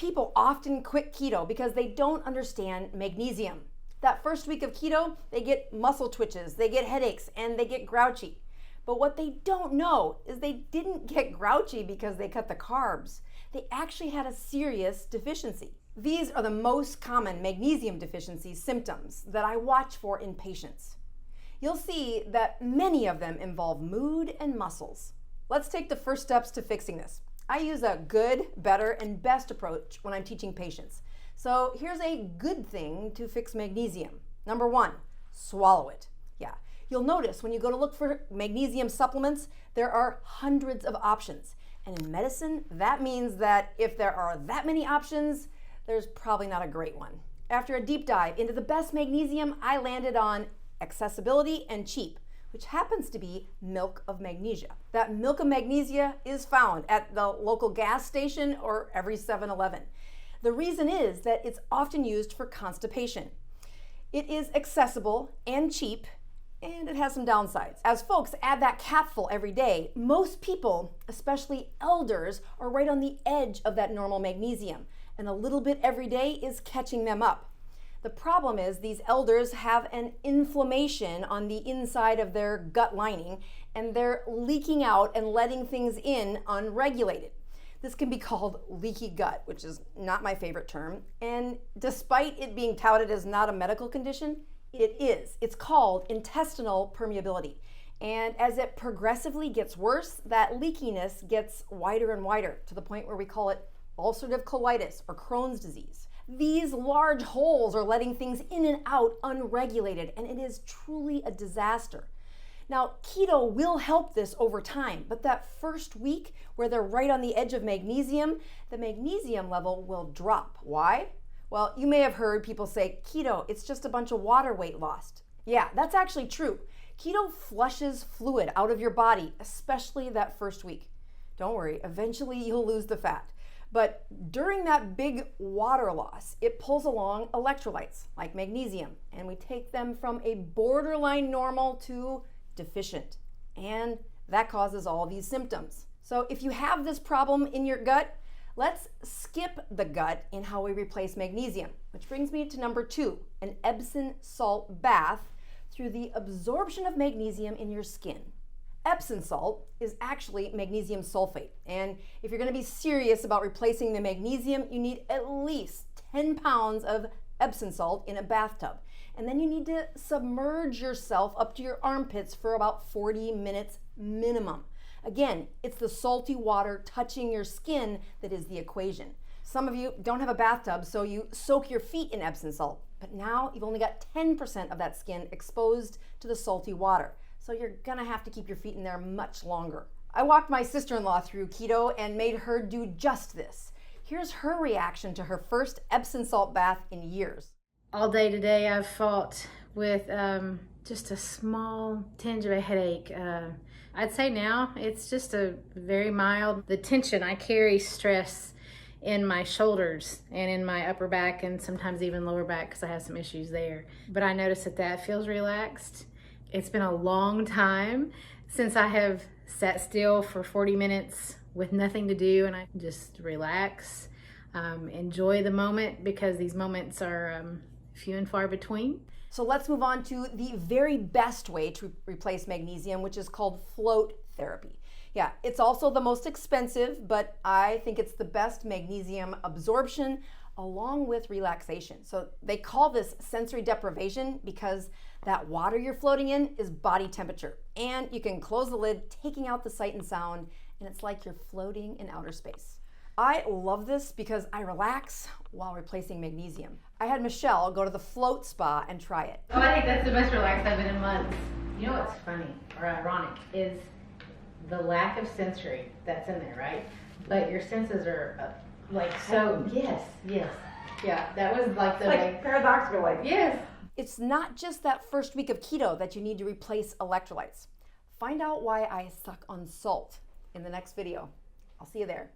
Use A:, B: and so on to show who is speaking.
A: People often quit keto because they don't understand magnesium. That first week of keto, they get muscle twitches, they get headaches, and they get grouchy. But what they don't know is they didn't get grouchy because they cut the carbs. They actually had a serious deficiency. These are the most common magnesium deficiency symptoms that I watch for in patients. You'll see that many of them involve mood and muscles. Let's take the first steps to fixing this. I use a good, better, and best approach when I'm teaching patients. So here's a good thing to fix magnesium. Number one, swallow it. Yeah, you'll notice when you go to look for magnesium supplements, there are hundreds of options. And in medicine, that means that if there are that many options, there's probably not a great one. After a deep dive into the best magnesium, I landed on accessibility and cheap, which happens to be milk of magnesia. That milk of magnesia is found at the local gas station or every 7-Eleven. The reason is that it's often used for constipation. It is accessible and cheap, and it has some downsides. As folks add that capful every day, most people, especially elders, are right on the edge of that normal magnesium, and a little bit every day is catching them up. The problem is these elders have an inflammation on the inside of their gut lining, and they're leaking out and letting things in unregulated. This can be called leaky gut, which is not my favorite term, and despite it being touted as not a medical condition, it is. It's called intestinal permeability, and as it progressively gets worse, that leakiness gets wider and wider to the point where we call it ulcerative colitis or Crohn's disease. These large holes are letting things in and out unregulated, and it is truly a disaster. Now, keto will help this over time, but that first week where they're right on the edge of magnesium, the magnesium level will drop. Why? Well, you may have heard people say, keto, it's just a bunch of water weight lost. Yeah, that's actually true. Keto flushes fluid out of your body, especially that first week. Don't worry, eventually you'll lose the fat. But during that big water loss, it pulls along electrolytes like magnesium, and we take them from a borderline normal to deficient, and that causes all these symptoms. So if you have this problem in your gut, let's skip the gut in how we replace magnesium, which brings me to number two, an Epsom salt bath through the absorption of magnesium in your skin. Epsom salt is actually magnesium sulfate, and if you're going to be serious about replacing the magnesium, you need at least 10 pounds of Epsom salt in a bathtub, and then you need to submerge yourself up to your armpits for about 40 minutes minimum. Again, it's the salty water touching your skin that is the equation. Some of you don't have a bathtub, so you soak your feet in Epsom salt, but now you've only got 10% of that skin exposed to the salty water. So you're gonna have to keep your feet in there much longer. I walked my sister-in-law through keto and made her do just this. Here's her reaction to her first Epsom salt bath in years.
B: All day today I've fought with just a small tinge of a headache. I'd say now it's just a very mild. The tension, I carry stress in my shoulders and in my upper back and sometimes even lower back because I have some issues there. But I notice that feels relaxed. It's been a long time since I have sat still for 40 minutes with nothing to do, and I just relax, enjoy the moment, because these moments are few and far between.
A: So let's move on to the very best way to replace magnesium, which is called float therapy. Yeah, it's also the most expensive, but I think it's the best magnesium absorption along with relaxation. So they call this sensory deprivation because that water you're floating in is body temperature, and you can close the lid, taking out the sight and sound, and it's like you're floating in outer space. I love this because I relax while replacing magnesium. I had Michelle go to the float spa and try it.
B: Oh, I think that's the best relaxed I've been in months. You know what's funny or ironic is the lack of sensory that's in there, right? But your senses are like so, yes. Yeah, that was like the
A: paradoxical,
B: yes.
A: It's not just that first week of keto that you need to replace electrolytes. Find out why I suck on salt in the next video. I'll see you there.